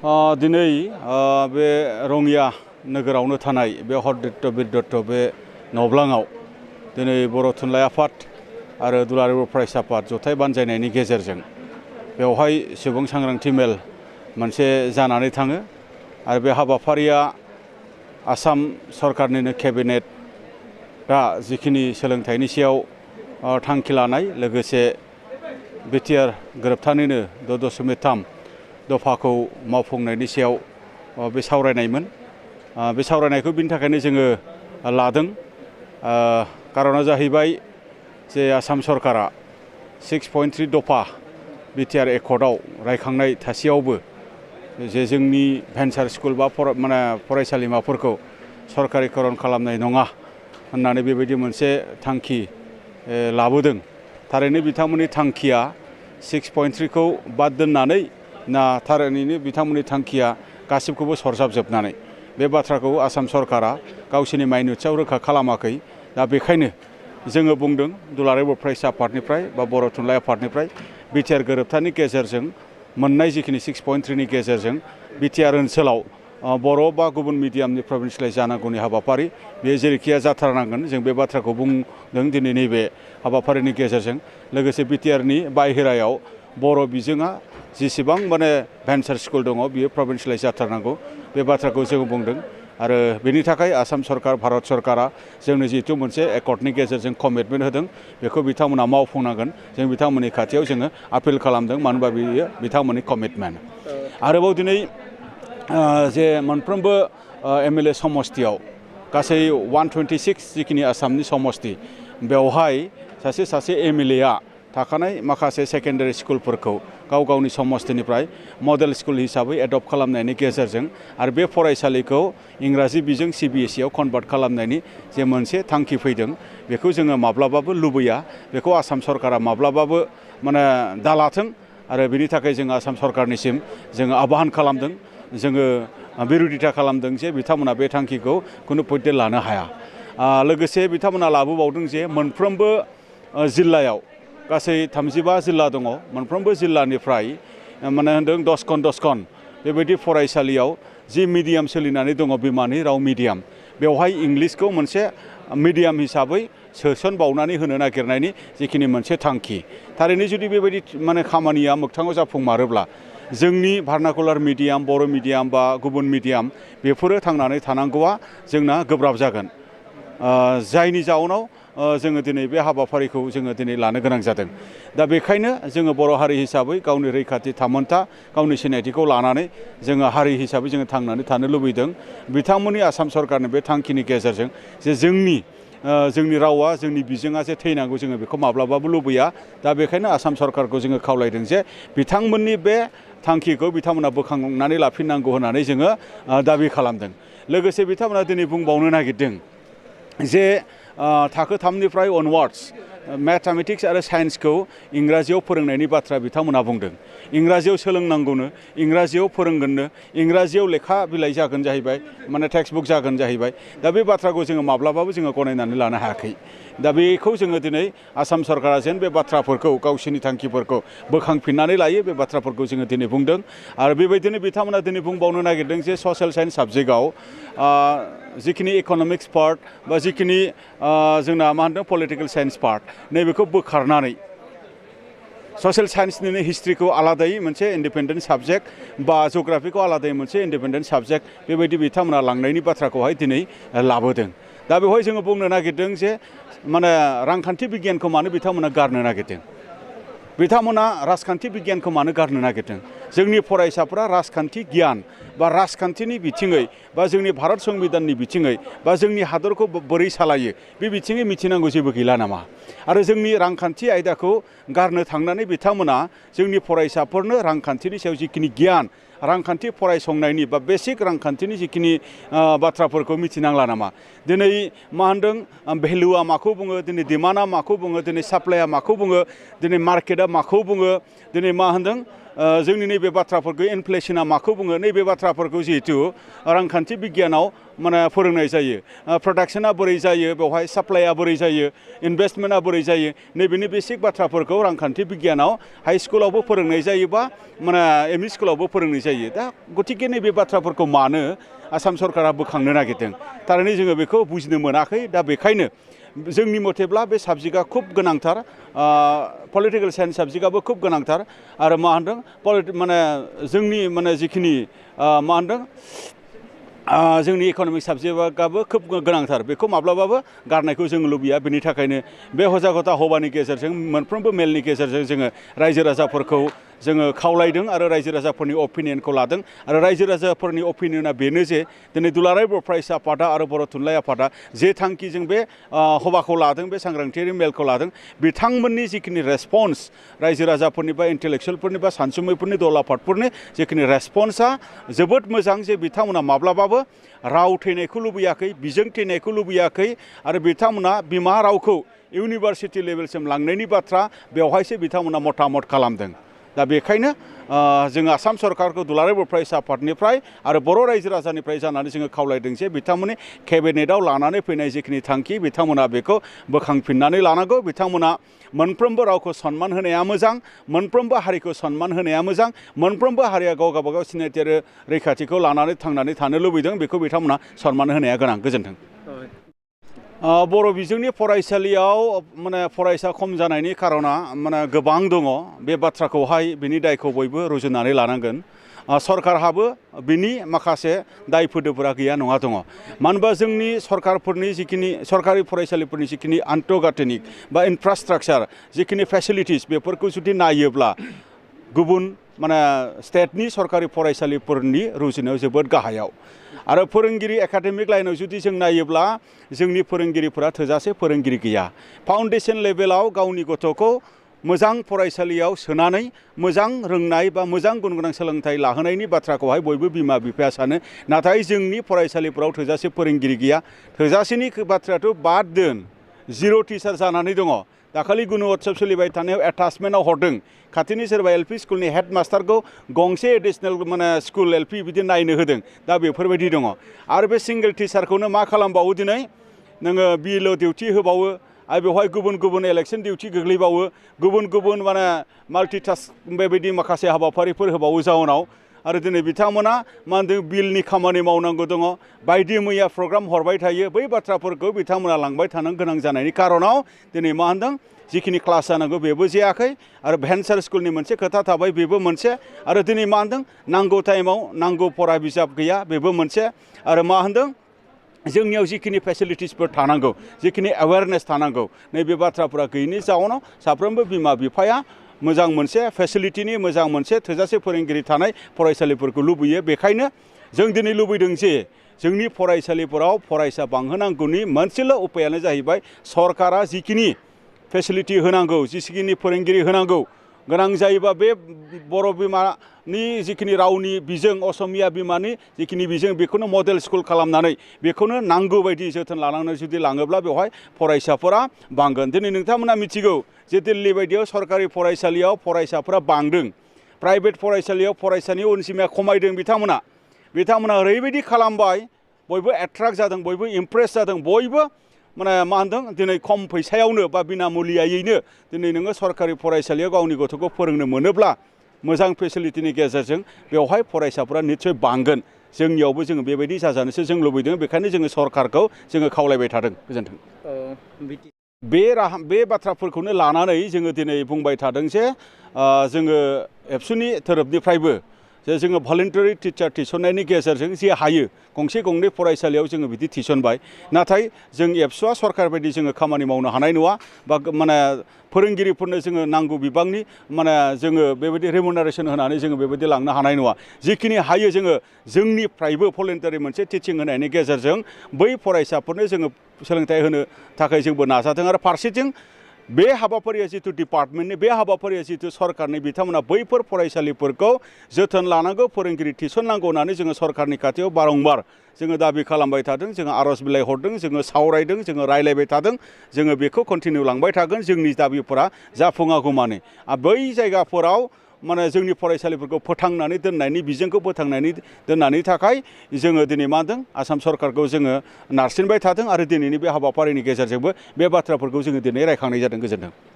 दिनै बे रङिया नोगोरावनो थानाय बे हरदत्त बिरदत्त बे नब्लाङाव दिनै बर' थुनलाइ आफाद आरो दुलाराय बर' फरायसा आफाद जथाय बानजायनायनि गेजेरजों बेवहाय सुबुं सांग्रांथि मेल मोनसे जानानै थाङो आरो बे हाबाफारिया आसाम सरकारनिनो केबिनेट दा जिखिनि सोलोंथाइनि सायाव थांखि लानाय लोगोसे बिटिआर गोरोबथानिनो 6.3 दफाखौ मावफुंनायनि सायाव बे सावरायनायमोन। बे सावरायनायखौ बिनि थाखायनो जोङो लादों। कारना जाहैबाय जे आसाम सरकारा 6.3 दफा बिटिआर एकर्डआव रायखांनाय थासेयावबो जे जोंनि भेन्सार स्कुल बा फरायसालिमाफोरखौ सरकारिकरन खालामनाय नङा होननानै बेबायदि मोनसे थांखि लाबोदों। थारैनो बिथांमोननि थांखिया 6.3 खौ बाद दोननानै ना थारैनो बिथांमोननि थांखिया गासिबखौबो सरजाबजोबनानै बे बाथ्राखौ आसाम सरकारा गावसोरनि माइनुटसआव रोखा खालामाखै। दा बेखायनो जोङो बुंदों दुलाराय बर' फरायसा आफादनिफ्राय बा बर' थुनलाइ आफादनिफ्राय बिटिआर गोरोबथानि गेजेरजों मोननाय जिखिनि 6.3 नि गेजेरजों बिटिआर ओनसोलाव बर' बा गुबुन मिडियामनि प्रभिन्सियेलाइज जानांगौनि हाबाफारि बे जेरैखिया जाथारनांगोन। जों बे बाथ्राखौ बुंदों दिनै नैबे हाबाफारिनि गेजेरजों। लोगोसे बिटिआरनि बाहेरायाव बर' बिजोङा जेसेबां भेन्सार स्कुल दङ बियो प्रभिन्सियेलाइज जाथारनांगौ बे बाथ्राखौ जों बुंदों। आरो बेनि थाखाय आसाम सरकार भारत सरकारा जोंनो जिहेतु मोनसे एकर्डनि गेजेरजों कमिटमेन्ट होदों बेखौ बिथांमोना मावफुंनांगोन। जों बिथांमोननि खाथियाव जोङो आपिल खालामदों, मानो होनबा बेयो बिथांमोननि कमिटमेन्ट। आरोबाव दिनै जे मोनफ्रोमबो एमएलए समस्तियाव गासै 126 जिखिनि आसामनि समस्ति बेवहाय सासे एमएलएआ थाखानाय माखासे सेकेन्डारि स्कुलफोरखौ गाव गावनि समस्तिनिफ्राय मडेल स्कुल हिसाबै एडप्ट खालामनायनि गेजेरजों आरो बे फरायसालिखौ इंराजि बिजों CBSE आव कनभार्ट खालामनायनि जे मोनसे थांखि फैदों बेखौ जोङो माब्लाबाबो लुबैया, बेखौ आसाम सरकारा माब्लाबाबो दालाथों। आरो बेनि थाखाय जों आसाम सरकारनिसिम जोङो आबाहन खालामदों, जोङो बिर'धिता खालामदों जे बिथांमोना बे थांखिखौ खुनु पयटे लानो हाया। लोगोसे बिथांमोना लाबोबावदों जे मोनफ्रोमबो जिल्लायाव गासै 35 जिल्ला दङ, मोनफ्रोमबो जिल्लानिफ्राय होनदों 10 खन बेबायदि फरायसालियाव जि मिडियाम सोलिनानै दङ बिमानि राव मिडियाम, बेवहाय इंलिसखौ मोनसे मिडियाम हिसाबै सोसनबावनानै होनो नागिरनायनि जिखिनि मोनसे थांखि। थारैनो जुदि बेबायदि खामानिया मोगथाङाव जाफुंमारोब्ला जोंनि भार्नाकुलार मिडियाम, बर' मिडियाम बा गुबुन मिडियाम बेफोरो थांनानै थानांगौआ जोंना गोब्राब जागोन। जायनि जाउनाव जोङो दिनै बे हाबाफारिखौ जोङो दिनै लानो गोनां जादों। दा बेखायनो जोङो बर' हारि हिसाबै गावनि रैखाथि थामोनथा गावनि सिनायथिखौ लानानै जोङो हारि हिसाबै जोङो थांनानै थानो लुबैदों। बिथांमोननि आसाम सरकारनि बे थांखिनि गेजेरजों जे जोंनि रावा जोंनि बिजोङा जे थैनांगौ जोङो बेखौ माब्लाबाबो लुबैया। दा बेखायनो आसाम सरकारखौ जोङो खावलायदों जे बिथांमोननि बे थांखिखौ बिथांमोना बोखांनानै लाफिननांगौ होननानै जोङो दाबि खालामदों। लोगोसे बिथांमोना दिनै बुंबावनो नागिरदों जे थाखो 3निफ्राय अनवार्डस मेथामेटिक्स आरो साइन्सखौ इंराजियाव फोरोंनायनि बाथ्रा बिथांमोना बुंदों। इंराजियाव सोलोंनांगौनो, इंराजियाव फोरोंगोननो, इंराजियाव लेखा बिलाइ जागोन जाहैबाय, टेक्सटबुक जागोन जाहैबाय। दा बे बाथ्राखौ जोङो माब्लाबाबो जोङो गनायनानै लानो हायाखै। दा बेखौ जोङो दिनै आसाम सरकारा जेन बे बाथ्राफोरखौ गावसोरनि थांखिफोरखौ बोखांफिननानै लायो बे बाथ्राफोरखौ जोङो दिनै बुंदों। आरो बेबायदिनो बिथांमोना दिनै बुंबावनो नागिरदों जे ससियेल साइन्स साबजेक्टआव जिखिनि इक'नमिक्स पार्ट बा जिखिनि जोंना पलिटिकेल साइन्स पार्ट नैबेखौ बोखारनानै ससियेल साइन्सनिनो हिस्ट्रिखौ आलादायै मोनसे इन्डिपेन्डेन्ट साबजेक्ट बा जग्राफिखौ आलादायै मोनसे इन्डिपेन्डेन्ट साबजेक्ट बेबायदि बिथांमोना लांनायनि बाथ्राखौहाय दिनै लाबोदों। दा बेवहाय जोङो बुंनो नागिरदों जे रांखान्थि बिगियानखौ मानो बिथांमोना गारनो नागिरदों, बिथांमोना राजखान्थि बिगियानखौ मानो गारनो नागिरदों। जोंनि फरायसाफोरा राजखान्थि गियान बा राजखान्थिनि बिथिङै बा जोंनि भारत संबिधाननि बिथिङै बा जोंनि हादरखौ बोरै सालायो बे बिथिङै मिथिनांगौ जेबो गैला नामा? आरो जोंनि रांखान्थि आयदाखौ गारनो थांनानै बिथांमोना जोंनि फरायसाफोरनो रांखान्थिनि सायाव जिखिनि गियान, रांखान्थि फरायसंनायनि बा बेसिक रांखान्थिनि जिखिनि बाथ्राफोरखौ मिथिनांला नामा? दिनै भेलुआ माखौ बुङो, दिनै डिमान्डआ माखौ बुङो, दिनै साप्लाइआ माखौ बुङो, दिनै मार्केटआ माखौ बुङो, दिनै जोंनि नैबे बाथ्राफोरखौ इनफ्लेसना माखौ बुङो नैबे बाथ्राफोरखौ जिहेतु रांखान्थि बिगियानाव माने फोरोंनाय जायो प्रडाक्शना बोरै जायो बेवहाय साप्लाइआ बोरै जायो इनभेस्टमेन्टआ बोरै जायो नैबेनि बेसिक बाथ्राफोरखौ रांखान्थि बिगियानाव हाई स्कुलावबो फोरोंनाय जायो बा माने एमइ स्कुलावबो फोरोंनाय जायो दा गतिके नैबे बाथ्राफोरखौ मानो आसाम सरकारा बोखांनो नागिरदों थारैनो जोङो बेखौ बुजिनो मोनाखै दा बेखायनो जोंनि मथेब्ला बे साबजेक्टआ खुब गोनांथार पलिटिकेल साइन्स साबजेक्टआबो खुब गोनांथार आरो मा होनदों माने जोंनि माने जिखिनि मा होनदों जोंनि इक'नमिक साबजेक्टआबो खोब गोनांथार बेखौ माब्लाबाबो गारनायखौ जों लुबैया बेनि थाखायनो बे हजागता हबानि गेजेरजों मोनफ्रोमबो मेलनि गेजेरजों जोङो रायजो राजाफोरखौ जोङो खावलायदों आरो रायजो राजाफोरनि अपिनियनखौ लादों आरो रायजो राजाफोरनि अपिनियना बेनो जे दिनै दुलाराय बर' फरायसा आफादा आरो बर' थुनलाइ आफादा जे थांखिजों बे हबाखौ लादों बे सांग्रांथियारि मेलखौ लादों बिथांमोननि जिखिनि रेसपन्स रायजो राजाफोरनि बा इन्टेलेक्सुयेलफोरनि बा सानसुमैफोरनि दल आफादफोरनि जिखिनि रेसपन्सआ जोबोद मोजां जे बिथांमोना माब्लाबाबो राव थैनायखौ लुबैयाखै बिजों थैनायखौ लुबैयाखै आरो बिथांमोना बिमा रावखौ इउनिभार्सिटि लेभेलसिम लांनायनि बाथ्रा बेवहायसो बिथांमोना मतामत खालामदों दा बेखायनो जों आसाम सरकारखौ दुलाराय बर' फरायसा आफादनिफ्राय आरो बर' रायजो राजानिफ्राय जानानै जोङो खावलायदों जे बिथांमोननि केबिनेटआव लानानै फैनाय जिखिनि थांखि बिथांमोना बेखौ बोखांफिननानै लानांगौ बिथांमोना मोनफ्रोमबो रावखौ सनमान होनाया मोजां मोनफ्रोमबो हारिखौ सनमान होनाया मोजां मोनफ्रोमबो हारिया गावगाबागाव सिनायथि आरो रैखाथिखौ लानानै थांनानै थानो लुबैदों बेखौ बिथांमोना सनमान होनाया गोनां गोजोन्थों बर' बिजोंनि फरायसालियाव माने फरायसा खम जानायनि खारना माने गोबां दङ बे बाथ्राखौहाय बिनि दायखौ बयबो रुजुनानै लानांगोन सरकारहाबो बिनि माखासे दाय फोदोफोरा गैया नङा दङ मानो होनबा जोंनि सरकारफोरनि जिखिनि सरकारि फरायसालिफोरनि जिखिनि आन्तर्गाथनिक बा इनफ्रास्ट्राक्चार जिखिनि फेसिलिटिस बेफोरखौ जुदि नायोब्ला गुबुन माने स्टेटनि सरकारि फरायसालिफोरनि रुजुनायाव जोबोद गाहायाव आरो फोरोंगिरि एकाडेमिक लाइनाव जुदि जों नायोब्ला जोंनि फोरोंगिरिफोरा थोजासे फोरोंगिरि गैया फाउन्डेसन लेभेलाव गावनि गथ'खौ मोजां फरायसालियाव सोनानै मोजां रोंनाय बा मोजां गुन गोनां सोलोंथाइ लाहोनायनि बाथ्राखौहाय बयबो बिमा बिफाया सानो नाथाय जोंनि फरायसालिफोराव थोजासे फोरोंगिरि गैया थोजासेनि बाथ्रायाथ' बाद दोन जिर' टिचार जानानै दङ दाखालि गुण'त्सव सोलिबाय थानायाव एटाचमेन्टआव हरदों खाथिनि सोरबा एलपि स्कुलनि हेड मास्टारखौ गंसे एडिसनेल माने स्कुल एलपि बिदि नायनो होदों दा बेफोरबायदि दङ आरो बे सिंगेल टिचारखौनो मा खालामबावो दिनै नोङो बिएलअ डिउटि होबावो आरो बेवहाय गुबुन गुबुन इलेक्सन डिउटि गोग्लैबावो गुबुन गुबुन माने माल्टिटास्क बेबायदि माखासे हाबाफारिफोर होबावो जाउनाव आरो दिनै बिथांमोना मा होनदों बिलनि खामानि मावनांगौ दङ बायदि मैया प्रग्राम हरबाय थायो बै बाथ्राफोरखौ बिथांमोना लांबाय थानो गोनां जानायनि खारनाव दिनै मा होनदों जिखिनि क्लास जानांगौ बेबो जायाखै आरो भेन्सार स्कुलनि मोनसे खोथा थाबाय बेबो मोनसे आरो दिनै मा होनदों नांगौ टाइमाव नांगौ फरा बिजाब गैया बेबो मोनसे आरो मा होनदों जोंनियाव जिखिनि फेसिलिटिसफोर थानांगौ जिखिनि एवेयारनेस थानांगौ नैबे बाथ्राफोरा गैयैनि जाउनाव साफ्रोमबो बिमा बिफाया मोजां मोनसे फेसिलिटिनि मोजां मोनसे थोजासे फोरोंगिरि थानाय फरायसालिफोरखौ लुबैयो बेखायनो जों दिनै लुबैदों जे जोंनि फरायसालिफोराव फरायसा बांहोनांगौनि मोनसेल' उपायानो जाहैबाय सरकारा जिखिनि फेसिलिटि होनांगौ जिखिनि फोरोंगिरि होनांगौ गोनां जायोबा बे बर' बिमानि जिखिनि रावनि बिजों असमिया बिमानि जिखिनि बिजों बेखौनो मडेल स्कुल खालामनानै बेखौनो नांगौ बायदि जोथोन लानानै जुदि लाङोब्ला बेवहाय फरायसाफोरा बांगोन दिनै नोंथांमोना मिथिगौ जे दिल्ली बायदियाव सरकारि फरायसालियाव फरायसाफोरा बांदों प्राइभेट फरायसालियाव फरायसानि अनजिमाया खमायदों बिथांमोना ओरैबायदि खालामबाय बयबो एट्राक्ट जादों बयबो इमप्रेस जादों बयबो माने मा होनदों दिनै खम फैसायावनो बा बिना मुलियायैनो दिनै नोङो सरकारि फरायसालियाव गावनि गथ'खौ फोरोंनो मोनोब्ला मोजां फेसिलिटिनि गेजेरजों बेवहाय फरायसाफोरा निस्सय बांगोन जोंनियावबो जोङो बेबायदि जाजानोसो जों लुबैदों बेखायनो जोङो सरकारखौ जोङो खावलायबाय थादों गोजोन्थों बे बाथ्राफोरखौनो लानानै जोङो दिनै बुंबाय थादों जे जोङो एबसुनि थोरोबनिफ्रायबो जे जोङो भलेन्टारि टिचार थिसननायनि गेजेरजों जे हायो गंसे गंनै फरायसालियाव जोङो बिदि थिसनबाय नाथाय जों एबसुआ सरकार बायदि जोङो खामानि मावनो हानाय नङा बा माने फोरोंगिरिफोरनो जोङो नांगौ बिबांनि माने जोङो बेबायदि रेमुनारेसन होनानै जोङो बेबायदि लांनो हानाय नङा जिखिनि हायो जोङो जोंनिफ्रायबो भलेन्टारि मोनसे टिचिं होनायनि गेजेरजों बै फरायसाफोरनो जोङो सोलोंथाइ होनो थाखाय जोंबो नाजादों आरो फारसेथिं बे हाबाफारिया जितु डिपार्टमेन्टनि बे हाबाफारिया जितु सरकारनि बिथांमोना बैफोर फरायसालिफोरखौ जोथोन लानांगौ फोरोंगिरि थिसननांगौ होननानै जोङो सरकारनि खाथियाव बारंबार जोङो दाबि खालामबाय थादों जोङो आर'ज बिलाइ हरदों जोङो सावरायदों जोङो रायलायबाय थादों जोङो बेखौ कन्टिनिउ लांबाय थागोन जोंनि दाबिफोरा जाफुङागौमानि बै जायगाफोराव माने जोंनि फरायसालिफोरखौ फोथांनानै दोननायनि बिजोंखौ फोथांनानै दोननायनि थाखाय जोङो दिनै मा होनदों आसाम सरकारखौ जोङो नारसिनबाय थादों आरो दिनैनि बे हाबाफारिनि गेजेरजोंबो बे बाथ्राफोरखौ जोङो दिनै रायखांनाय जादों। गोजोन्थों।